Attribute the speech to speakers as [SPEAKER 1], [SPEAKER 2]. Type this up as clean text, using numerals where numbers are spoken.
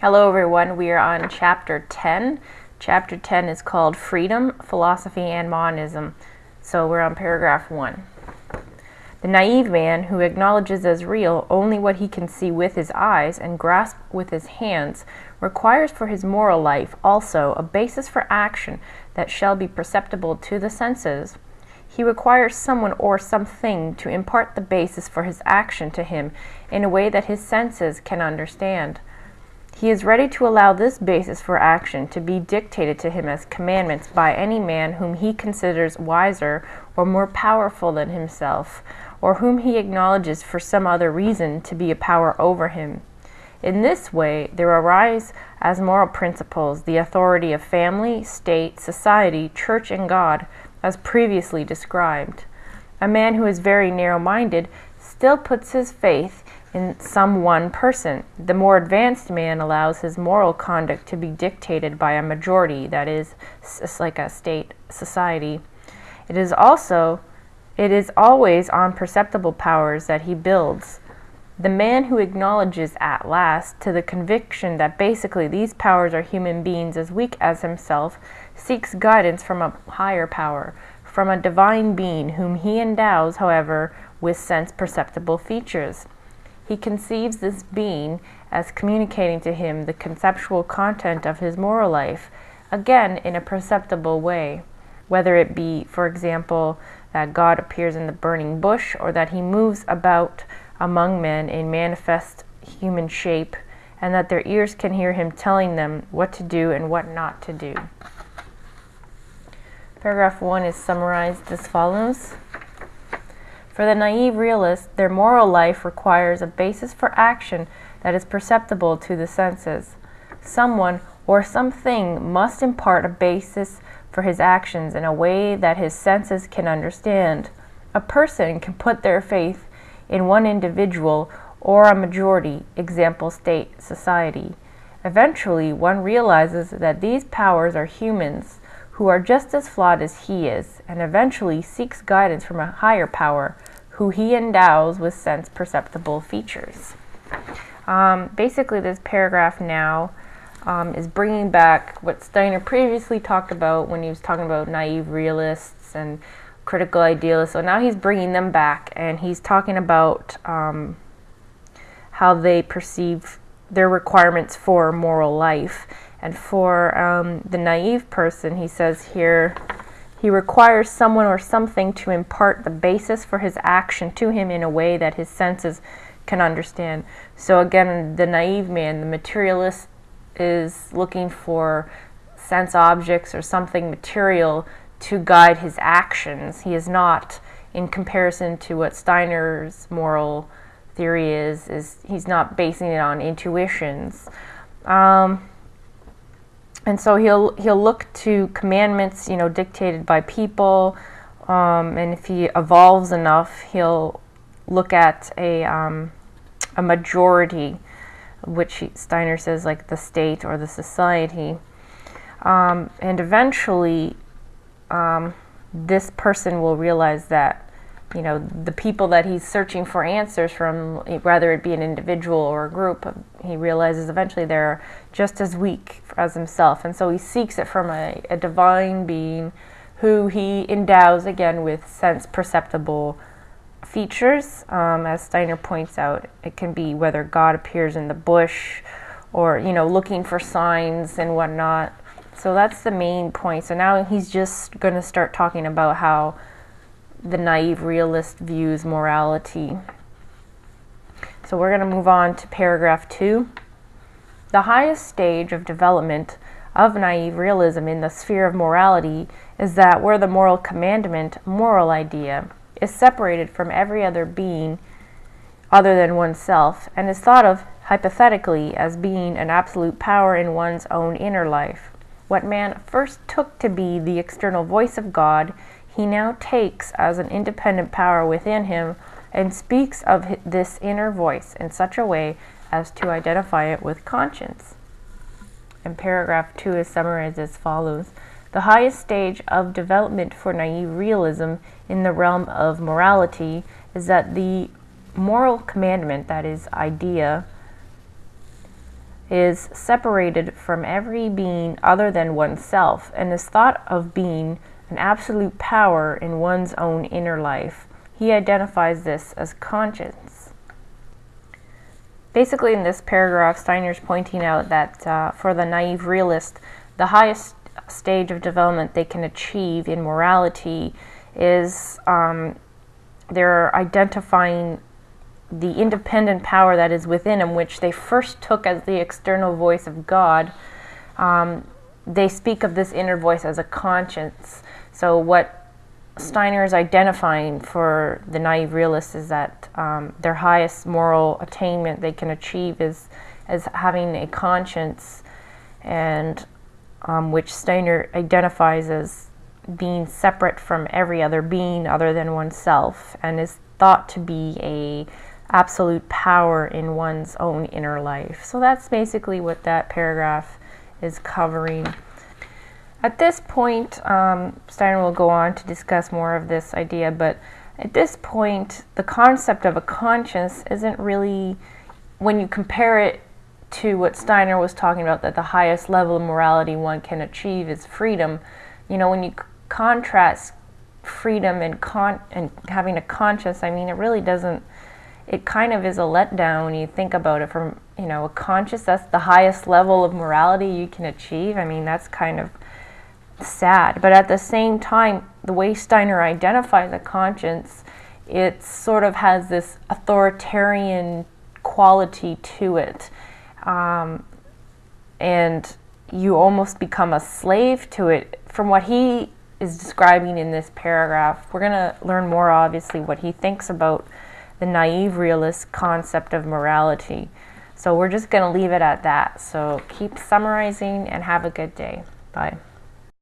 [SPEAKER 1] Hello everyone, we are on chapter 10. Chapter 10 is called Freedom, Philosophy, and Monism. So we're on paragraph 1. The naive man who acknowledges as real only what he can see with his eyes and grasp with his hands requires for his moral life also a basis for action that shall be perceptible to the senses. He requires someone or something to impart the basis for his action to him in a way that his senses can understand. He is ready to allow this basis for action to be dictated to him as commandments by any man whom he considers wiser or more powerful than himself, or whom he acknowledges for some other reason to be a power over him. In this way, there arise as moral principles the authority of family, state, society, church, and God, as previously described. A man who is very narrow-minded still puts his faith in some one person. The more advanced man allows his moral conduct to be dictated by a majority, that is, like a state society. It is always on perceptible powers that he builds. The man who acknowledges at last to the conviction that basically these powers are human beings as weak as himself seeks guidance from a higher power, from a divine being whom he endows, however, with sense-perceptible features. He conceives this being as communicating to him the conceptual content of his moral life, again in a perceptible way, whether it be, for example, that God appears in the burning bush, or that he moves about among men in manifest human shape, and that their ears can hear him telling them what to do and what not to do. Paragraph 1 is summarized as follows. For the naive realist, their moral life requires a basis for action that is perceptible to the senses. Someone or something must impart a basis for his actions in a way that his senses can understand. A person can put their faith in one individual or a majority, example, state, society. Eventually, one realizes that these powers are humans who are just as flawed as he is, and eventually seeks guidance from a higher power who he endows with sense-perceptible features. Basically, this paragraph now is bringing back what Steiner previously talked about when he was talking about naive realists and critical idealists. So now he's bringing them back, and he's talking about how they perceive their requirements for moral life. And for the naive person, he says here, he requires someone or something to impart the basis for his action to him in a way that his senses can understand. So again, the naive man, the materialist, is looking for sense objects or something material to guide his actions. He is not, in comparison to what Steiner's moral theory is he's not basing it on intuitions. And so he'll look to commandments, dictated by people, and if he evolves enough, he'll look at a majority, which Steiner says like the state or the society, and eventually this person will realize that the people that he's searching for answers from, whether it be an individual or a group, he realizes eventually they're just as weak as himself. And so he seeks it from a divine being who he endows, again, with sense-perceptible features. As Steiner points out, it can be whether God appears in the bush or, looking for signs and whatnot. So that's the main point. So now he's just going to start talking about how the naive realist views morality. So we're going to move on to paragraph 2. The highest stage of development of naive realism in the sphere of morality is that where the moral commandment, moral idea, is separated from every other being other than oneself, and is thought of hypothetically as being an absolute power in one's own inner life. What man first took to be the external voice of God, he now takes as an independent power within him and speaks of this inner voice in such a way as to identify it with conscience. And paragraph 2 is summarized as follows. The highest stage of development for naive realism in the realm of morality is that the moral commandment, that is, idea, is separated from every being other than oneself, and is thought of being an absolute power in one's own inner life. He identifies this as conscience. Basically, in this paragraph, Steiner's pointing out that for the naive realist, the highest stage of development they can achieve in morality is they're identifying the independent power that is within them, which they first took as the external voice of God. They speak of this inner voice as a conscience. So what Steiner is identifying for the naive realist is that their highest moral attainment they can achieve is having a conscience, and which Steiner identifies as being separate from every other being other than oneself, and is thought to be a absolute power in one's own inner life. So that's basically what that paragraph is covering. At this point, Steiner will go on to discuss more of this idea, but at this point, the concept of a conscience isn't really, when you compare it to what Steiner was talking about, that the highest level of morality one can achieve is freedom. You know, when you contrast freedom and having a conscience, I mean, it really doesn't, it kind of is a letdown when you think about it. From, you know, a conscience, that's the highest level of morality you can achieve. I mean, that's kind of sad. But at the same time, the way Steiner identifies a conscience, it sort of has this authoritarian quality to it. And you almost become a slave to it. From what he is describing in this paragraph, we're going to learn more, obviously, what he thinks about the naive realist concept of morality. So we're just going to leave it at that. So keep summarizing and have a good day. Bye.